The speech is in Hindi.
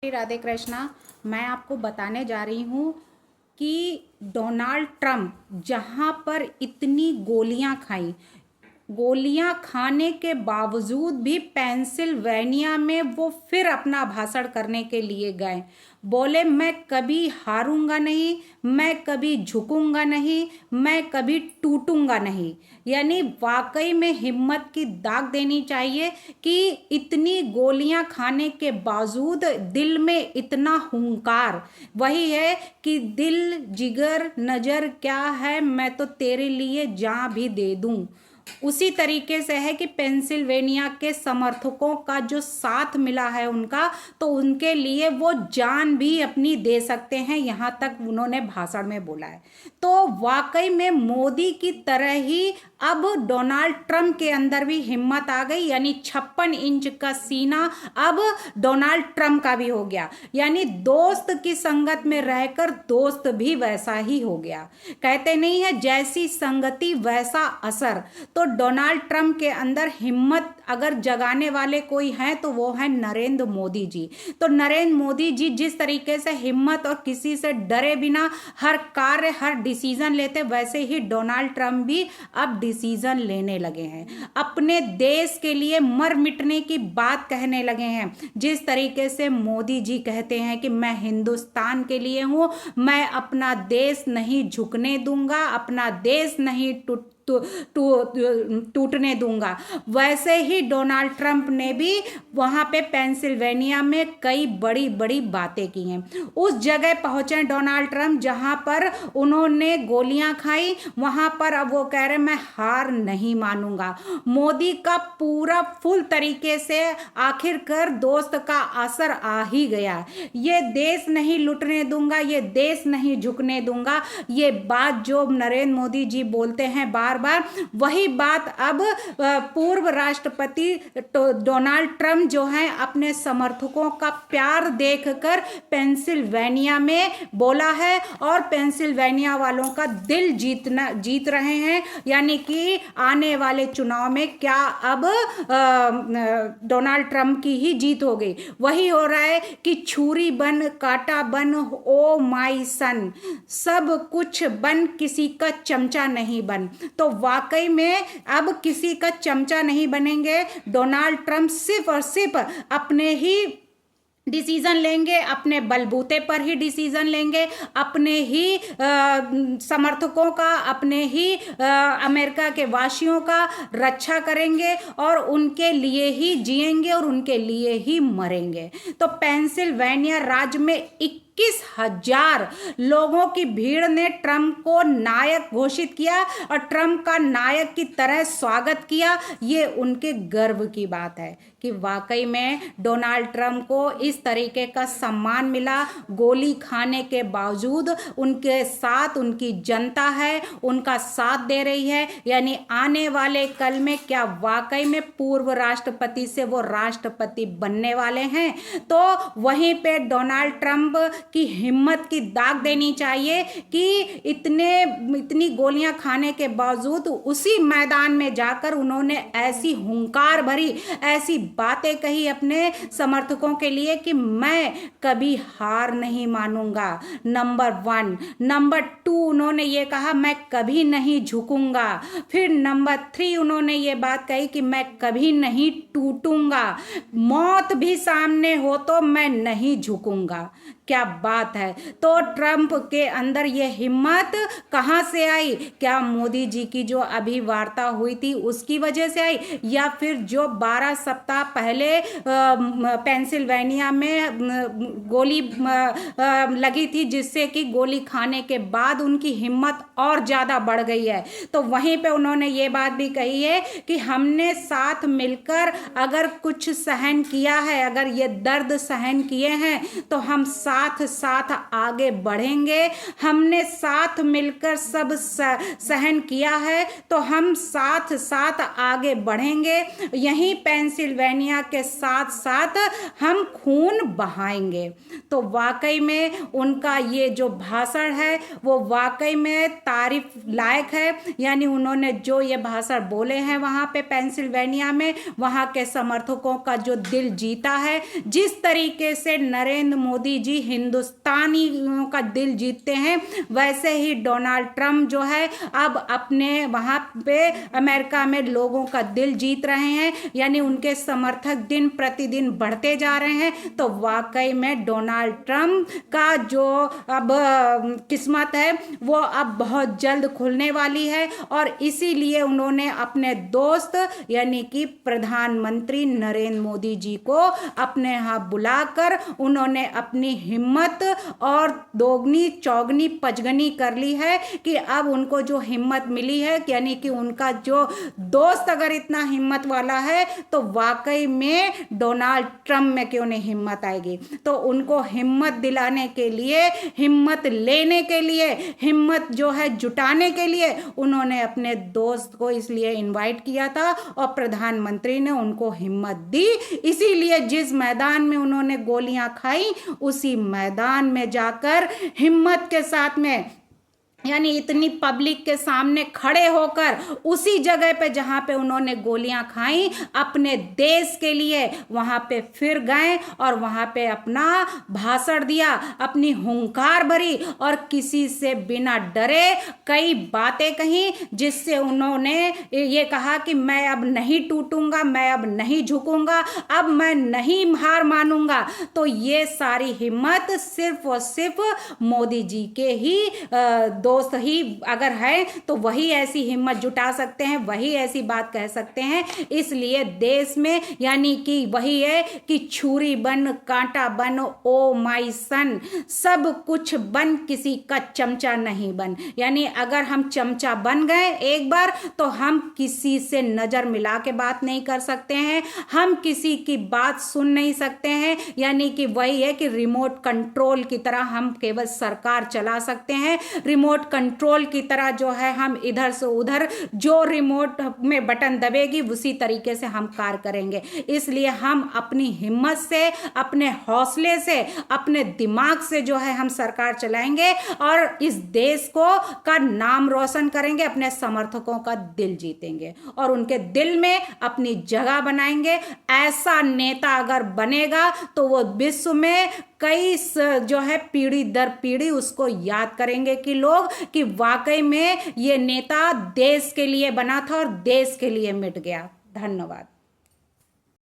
राधे कृष्णा। मैं आपको बताने जा रही हूँ कि डोनाल्ड ट्रंप जहाँ पर इतनी गोलियां खाने के बावजूद भी पेंसिल्वेनिया में वो फिर अपना भाषण करने के लिए गए। बोले मैं कभी हारूंगा नहीं, मैं कभी झुकूंगा नहीं, मैं कभी टूटूंगा नहीं। यानी वाकई में हिम्मत की दाग देनी चाहिए कि इतनी गोलियां खाने के बावजूद दिल में इतना हुंकार। वही है कि दिल जिगर नजर क्या है, मैं तो तेरे लिए जान भी दे दूं। उसी तरीके से है कि पेंसिल्वेनिया के समर्थकों का जो साथ मिला है उनका, तो उनके लिए वो जान भी अपनी दे सकते हैं, यहाँ तक उन्होंने भाषण में बोला है। तो वाकई में मोदी की तरह ही अब डोनाल्ड ट्रंप के अंदर भी हिम्मत आ गई। यानी 56 इंच का सीना अब डोनाल्ड ट्रंप का भी हो गया। यानी दोस्त की संगत में रहकर दोस्त भी वैसा ही हो गया। कहते नहीं है जैसी संगति वैसा असर। तो डोनाल्ड ट्रंप के अंदर हिम्मत अगर जगाने वाले कोई हैं तो वो है नरेंद्र मोदी जी। तो नरेंद्र मोदी जी जिस तरीके से हिम्मत और किसी से डरे बिना हर कार्य हर डिसीजन लेते, वैसे ही डोनाल्ड ट्रंप भी अब डिसीजन लेने लगे हैं। अपने देश के लिए मर मिटने की बात कहने लगे हैं। जिस तरीके से मोदी जी कहते हैं कि मैं हिंदुस्तान के लिए हूं, मैं अपना देश नहीं झुकने दूंगा, अपना देश नहीं टूटने दूंगा। वैसे ही डोनाल्ड ट्रंप ने भी वहां पे पेंसिल्वेनिया में कई बड़ी बड़ी बातें की हैं। उस जगह पहुंचे डोनाल्ड ट्रंप जहां पर उन्होंने गोलियां खाई, वहां पर अब वो कह रहे मैं हार नहीं मानूंगा। मोदी का पूरा फुल तरीके से आखिरकार दोस्त का असर आ ही गया। ये देश नहीं लुटने दूंगा, ये देश नहीं झुकने दूंगा, ये बात जो नरेंद्र मोदी जी बोलते हैं बार बार, वही बात अब पूर्व राष्ट्रपति डोनाल्ड ट्रंप जो हैं अपने समर्थकों का प्यार देखकर पेंसिल्वेनिया में बोला है और पेंसिल्वेनिया वालों का दिल जीत रहे हैं। यानी कि आने वाले चुनाव में क्या अब डोनाल्ड ट्रंप की ही जीत हो गई। वही हो रहा है कि छुरी बन कांटा बन, ओ माई सन, सब कुछ बन किसी का चमचा नहीं बन। तो वाकई में अब किसी का चमचा नहीं बनेंगे। डोनाल्ड ट्रंप सिर्फ और सिर्फ अपने ही डिसीजन लेंगे, अपने बलबूते पर ही डिसीजन लेंगे, अपने ही समर्थकों का, अपने ही अमेरिका के वासियों का रक्षा करेंगे और उनके लिए ही जिएंगे और उनके लिए ही मरेंगे। तो पेंसिल्वेनिया राज्य में 21,000 लोगों की भीड़ ने ट्रंप को नायक घोषित किया और ट्रंप का नायक की तरह स्वागत किया। ये उनके गर्व की बात है कि वाकई में डोनाल्ड ट्रंप को इस तरीके का सम्मान मिला। गोली खाने के बावजूद उनके साथ उनकी जनता है, उनका साथ दे रही है। यानी आने वाले कल में क्या वाकई में पूर्व राष्ट्रपति से वो राष्ट्रपति बनने वाले हैं। तो वहीं पे डोनाल्ड ट्रंप की हिम्मत की दाग देनी चाहिए कि इतनी गोलियां खाने के बावजूद उसी मैदान में जाकर उन्होंने ऐसी हुंकार भरी ऐसी बातें कही अपने समर्थकों के लिए कि मैं कभी हार नहीं मानूंगा, नंबर 1। नंबर 2 उन्होंने ये कहा मैं कभी नहीं झुकूंगा। फिर नंबर 3 उन्होंने ये बात कही कि मैं कभी नहीं टूटूंगा, मौत भी सामने हो तो मैं नहीं झुकूंगा। क्या बात है। तो ट्रंप के अंदर ये हिम्मत कहाँ से आई? क्या मोदी जी की जो अभी वार्ता हुई थी उसकी वजह से आई, या फिर जो 12 सप्ताह पहले पेंसिल्वेनिया में गोली लगी थी, जिससे कि गोली खाने के बाद उनकी हिम्मत और ज़्यादा बढ़ गई है। तो वहीं पे उन्होंने ये बात भी कही है कि हमने साथ मिलकर अगर कुछ सहन किया है, अगर ये दर्द सहन किए हैं, तो हम साथ साथ साथ आगे बढ़ेंगे। हमने साथ मिलकर सब सहन किया है, तो हम साथ साथ आगे बढ़ेंगे। यहीं पेंसिल्वेनिया के साथ साथ हम खून बहाएंगे। तो वाकई में उनका ये जो भाषण है वो वाकई में तारीफ लायक है। यानी उन्होंने जो ये भाषण बोले हैं वहाँ पे पेंसिल्वेनिया में, वहाँ के समर्थकों का जो दिल जीता है। जिस तरीके से नरेंद्र मोदी जी हिंदुस्तानियों का दिल जीतते हैं, वैसे ही डोनाल्ड ट्रम्प जो है अब अपने वहाँ पे अमेरिका में लोगों का दिल जीत रहे हैं। यानी उनके समर्थक दिन प्रतिदिन बढ़ते जा रहे हैं। तो वाकई में डोनाल्ड ट्रम्प का जो अब किस्मत है वो अब बहुत जल्द खुलने वाली है। और इसीलिए उन्होंने अपने दोस्त यानी कि प्रधानमंत्री नरेंद्र मोदी जी को अपने यहाँ बुलाकर उन्होंने अपनी हिम्मत और दोगुनी चौगनी पचगनी कर ली है कि अब उनको जो हिम्मत मिली है, यानी कि उनका जो दोस्त अगर इतना हिम्मत वाला है तो वाकई में डोनाल्ड ट्रम्प में क्यों नहीं हिम्मत आएगी। तो उनको हिम्मत दिलाने के लिए, हिम्मत लेने के लिए, हिम्मत जो है जुटाने के लिए उन्होंने अपने दोस्त को इसलिए इनवाइट किया था और प्रधानमंत्री ने उनको हिम्मत दी। इसीलिए जिस मैदान में उन्होंने गोलियां खाई उसी मैदान में जाकर हिम्मत के साथ में, यानी इतनी पब्लिक के सामने खड़े होकर उसी जगह पे जहाँ पे उन्होंने गोलियां खाई अपने देश के लिए, वहाँ पे फिर गए और वहाँ पे अपना भाषण दिया, अपनी हुंकार भरी और किसी से बिना डरे कई बातें कही, जिससे उन्होंने ये कहा कि मैं अब नहीं टूटूंगा, मैं अब नहीं झुकूंगा, अब मैं नहीं हार मानूंगा। तो ये सारी हिम्मत सिर्फ और सिर्फ मोदी जी के ही दोस्त ही अगर है तो वही ऐसी हिम्मत जुटा सकते हैं, वही ऐसी बात कह सकते हैं। इसलिए देश में यानी कि वही है कि छुरी बन कांटा बन ओ माई सन, सब कुछ बन किसी का चमचा नहीं बन। यानी अगर हम चमचा बन गए एक बार तो हम किसी से नजर मिला के बात नहीं कर सकते हैं, हम किसी की बात सुन नहीं सकते हैं। यानी कि वही है कि रिमोट कंट्रोल की तरह हम केवल सरकार चला सकते हैं, रिमोट कंट्रोल की तरह जो है हम इधर से उधर जो रिमोट में बटन दबेगी उसी तरीके से हम कार्य करेंगे। इसलिए हम अपनी हिम्मत से, अपने हौसले से, अपने दिमाग से जो है हम सरकार चलाएंगे और इस देश को का नाम रोशन करेंगे, अपने समर्थकों का दिल जीतेंगे और उनके दिल में अपनी जगह बनाएंगे। ऐसा नेता अगर बनेगा तो वो विश्व में कई जो है पीढ़ी दर पीढ़ी उसको याद करेंगे कि लोग कि वाकई में ये नेता देश के लिए बना था और देश के लिए मिट गया। धन्यवाद।